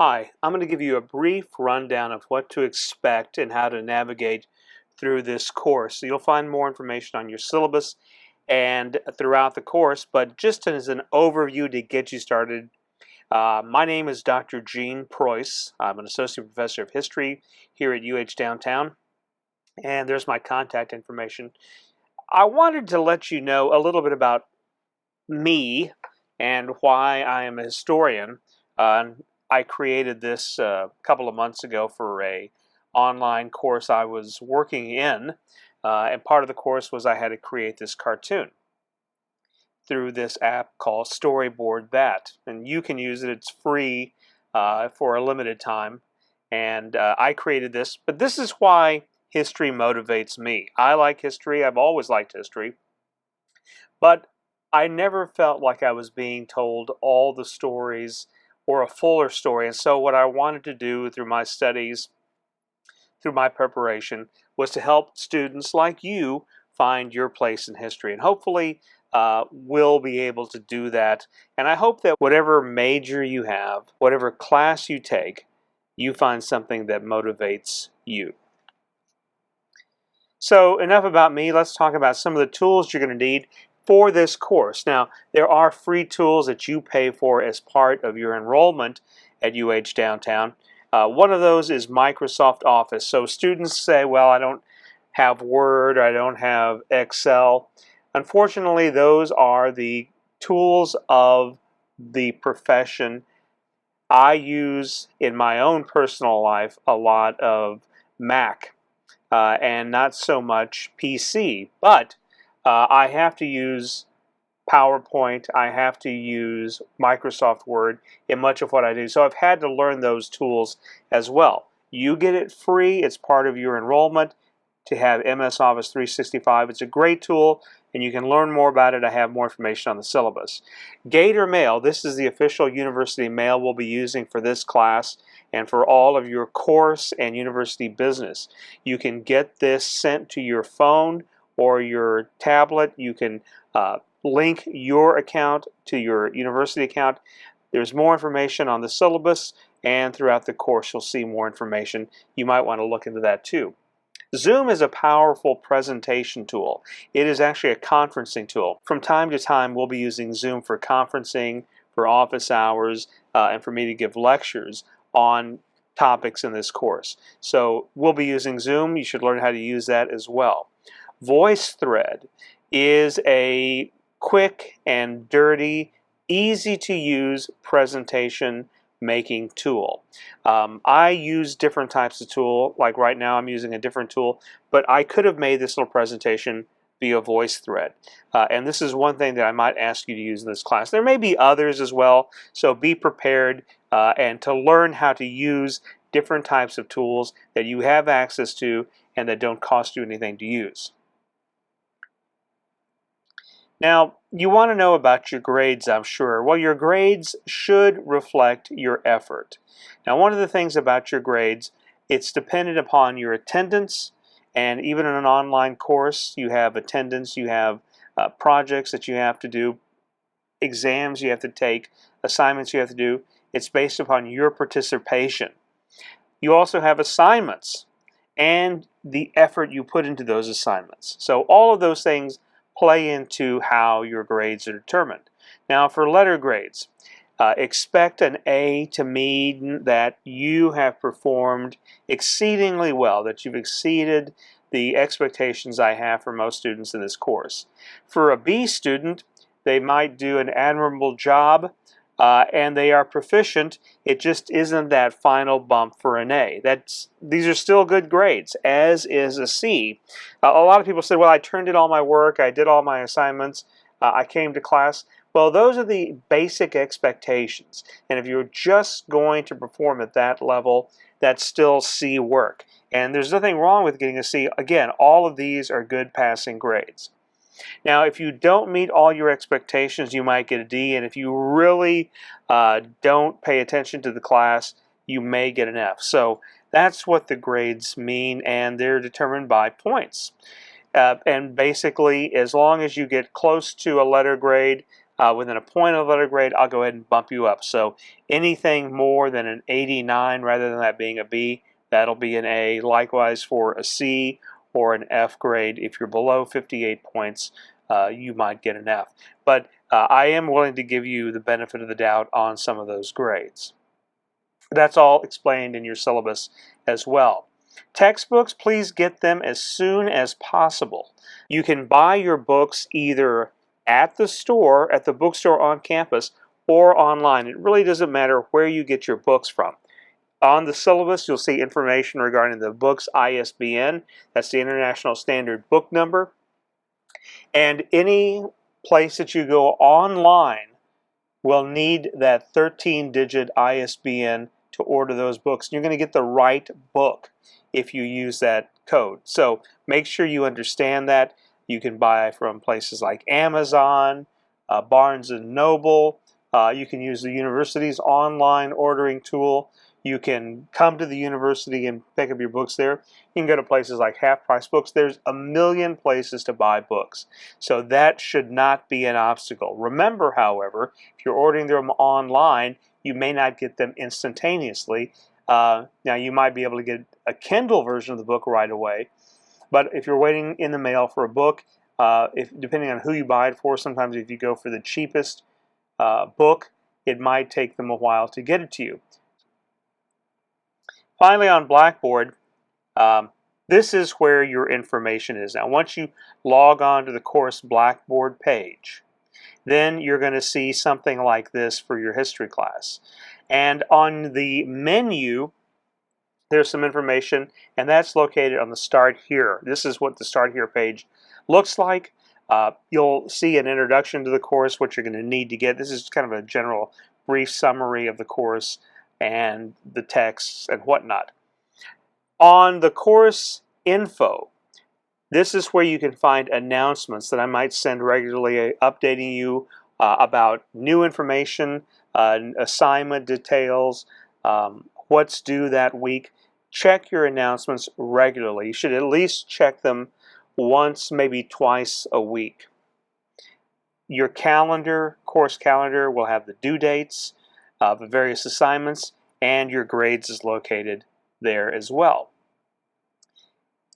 Hi, I'm going to give you a brief rundown of what to expect and how to navigate through this course. So you'll find more information on your syllabus and throughout the course, but just as an overview to get you started, my name is Dr. Gene Preuss. I'm an associate professor of history here at UH Downtown, and there's my contact information. I wanted to let you know a little bit about me and why I am a historian. I created this a couple of months ago for a online course I was working in, and part of the course was I had to create this cartoon through this app called Storyboard That, and you can use it. It's free for a limited time, and I created this. But this is why history motivates me. I like history. I've always liked history, but I never felt like I was being told all the stories or a fuller story. And so what I wanted to do through my studies, through my preparation, was to help students like you find your place in history. And hopefully we'll be able to do that. And I hope that whatever major you have, whatever class you take, you find something that motivates you. So enough about me. Let's talk about some of the tools you're going to need for this course. Now, there are free tools that you pay for as part of your enrollment at UH Downtown. One of those is Microsoft Office. So students say, well, I don't have Word, or I don't have Excel. Unfortunately, those are the tools of the profession. I use in my own personal life a lot of Mac and not so much PC, but I have to use PowerPoint, I have to use Microsoft Word in much of what I do. So I've had to learn those tools as well. You get it free. It's part of your enrollment to have MS Office 365. It's a great tool, and you can learn more about it. I have more information on the syllabus. Gator Mail, this is the official university mail we'll be using for this class and for all of your course and university business. You can get this sent to your phone or your tablet. You can link your account to your university account. There's more information on the syllabus, and throughout the course you'll see more information. You might want to look into that too. Zoom is a powerful presentation tool. It is actually a conferencing tool. From time to time we'll be using Zoom for conferencing, for office hours, and for me to give lectures on topics in this course. So we'll be using Zoom. You should learn how to use that as well. VoiceThread is a quick and dirty, easy to use presentation making tool. I use different types of tool. Like right now I'm using a different tool, but I could have made this little presentation via VoiceThread. And this is one thing that I might ask you to use in this class. There may be others as well, so be prepared and to learn how to use different types of tools that you have access to and that don't cost you anything to use. Now, you want to know about your grades, I'm sure. Well, your grades should reflect your effort. Now, one of the things about your grades, it's dependent upon your attendance, and even in an online course, you have attendance, you have projects that you have to do, exams you have to take, assignments you have to do. It's based upon your participation. You also have assignments and the effort you put into those assignments. So all of those things play into how your grades are determined. Now for letter grades, expect an A to mean that you have performed exceedingly well, that you've exceeded the expectations I have for most students in this course. For a B student, they might do an admirable job and they are proficient. It just isn't that final bump for an A. These are still good grades, as is a C. A lot of people say, well, I turned in all my work, I did all my assignments, I came to class. Well, those are the basic expectations. And if you're just going to perform at that level, that's still C work. And there's nothing wrong with getting a C. Again, all of these are good passing grades. Now, if you don't meet all your expectations, you might get a D, and if you really don't pay attention to the class, you may get an F. So that's what the grades mean, and they're determined by points. And basically, as long as you get close to a letter grade, within a point of letter grade, I'll go ahead and bump you up. So anything more than an 89, rather than that being a B, that'll be an A. Likewise for a C or an F grade. If you're below 58 points, you might get an F. But I am willing to give you the benefit of the doubt on some of those grades. That's all explained in your syllabus as well. Textbooks, please get them as soon as possible. You can buy your books either at the store, at the bookstore on campus, or online. It really doesn't matter where you get your books from. On the syllabus, you'll see information regarding the book's ISBN. That's the International Standard Book Number. And any place that you go online will need that 13-digit ISBN to order those books. You're going to get the right book if you use that code. So make sure you understand that. You can buy from places like Amazon, Barnes & Noble. You can use the university's online ordering tool. You can come to the university and pick up your books there. You can go to places like Half Price Books. There's a million places to buy books. So that should not be an obstacle. Remember, however, if you're ordering them online, you may not get them instantaneously. Now, you might be able to get a Kindle version of the book right away. But if you're waiting in the mail for a book, depending on who you buy it for, sometimes if you go for the cheapest book, it might take them a while to get it to you. Finally, on Blackboard, this is where your information is. Now, once you log on to the course Blackboard page, then you're going to see something like this for your history class. And on the menu, there's some information, and that's located on the Start Here. This is what the Start Here page looks like. You'll see an introduction to the course, what you're going to need to get. This is kind of a general brief summary of the course and the texts and whatnot. On the course info, this is where you can find announcements that I might send regularly, updating you about new information, assignment details, what's due that week. Check your announcements regularly. You should at least check them once, maybe twice a week. Your calendar, course calendar, will have the due dates of the various assignments, and your grades is located there as well.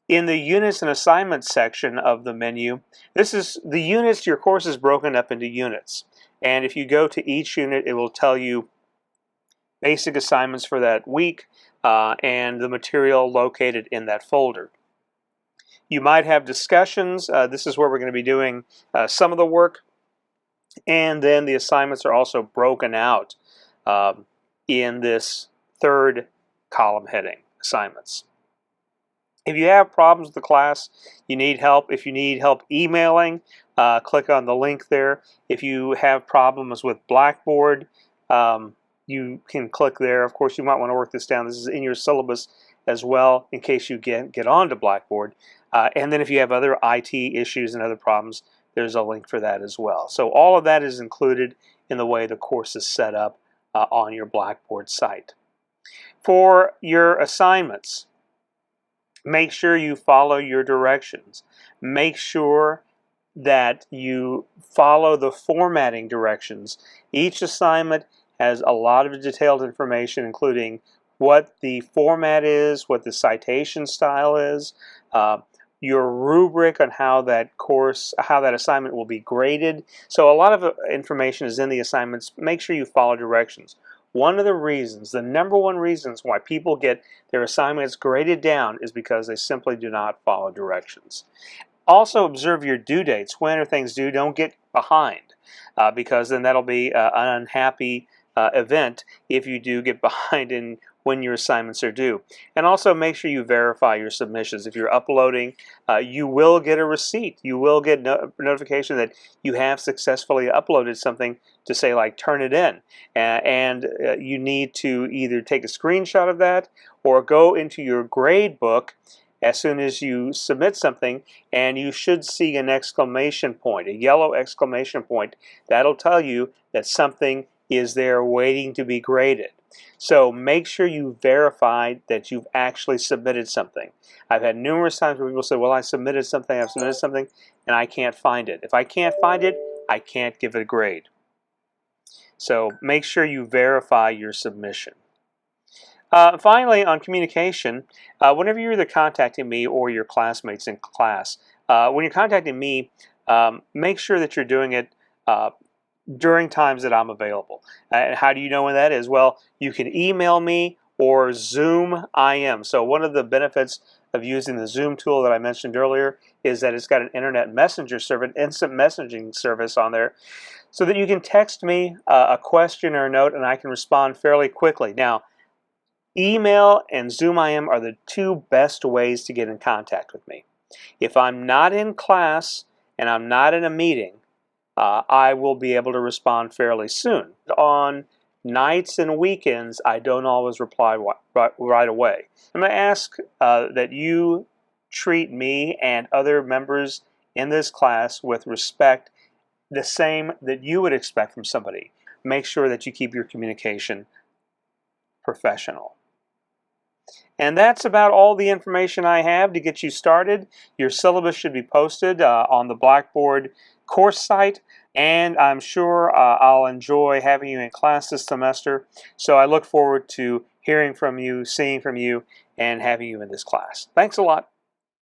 In the units and assignments section of the menu, this is the units. Your course is broken up into units, and if you go to each unit, it will tell you basic assignments for that week and the material located in that folder. You might have discussions. This is where we're going to be doing some of the work, and then the assignments are also broken out in this third column heading, assignments. If you have problems with the class, you need help. If you need help emailing, click on the link there. If you have problems with Blackboard, you can click there. Of course, you might want to work this down. This is in your syllabus as well in case you get onto Blackboard. And then if you have other IT issues and other problems, there's a link for that as well. So all of that is included in the way the course is set up on your Blackboard site. For your assignments, make sure you follow your directions. Make sure that you follow the formatting directions. Each assignment has a lot of detailed information, including what the format is, what the citation style is, your rubric on how that assignment will be graded. So a lot of information is in the assignments. Make sure you follow directions. One of the reasons, the number one reasons why people get their assignments graded down is because they simply do not follow directions. Also observe your due dates. When are things due? Don't get behind because then that'll be an unhappy event if you do get behind in when your assignments are due. And also make sure you verify your submissions. If you're uploading, you will get a receipt. You will get notification that you have successfully uploaded something to say like turn it in. And you need to either take a screenshot of that or go into your grade book as soon as you submit something, and you should see an exclamation point, a yellow exclamation point. That'll tell you that something is there waiting to be graded. So make sure you verify that you've actually submitted something. I've had numerous times where people say, well, I've submitted something, and I can't find it. If I can't find it, I can't give it a grade. So make sure you verify your submission. Finally, on communication, whenever you're either contacting me or your classmates in class, when you're contacting me, make sure that you're doing it during times that I'm available. And how do you know when that is? Well, you can email me or Zoom IM. So one of the benefits of using the Zoom tool that I mentioned earlier is that it's got an internet messenger service, instant messaging service on there, so that you can text me a question or a note and I can respond fairly quickly. Now, email and Zoom IM are the two best ways to get in contact with me. If I'm not in class and I'm not in a meeting, I will be able to respond fairly soon. On nights and weekends, I don't always reply right away. I'm going to ask that you treat me and other members in this class with respect, the same that you would expect from somebody. Make sure that you keep your communication professional. And that's about all the information I have to get you started. Your syllabus should be posted on the Blackboard course site, and I'm sure I'll enjoy having you in class this semester. So I look forward to hearing from you, seeing from you, and having you in this class. Thanks a lot.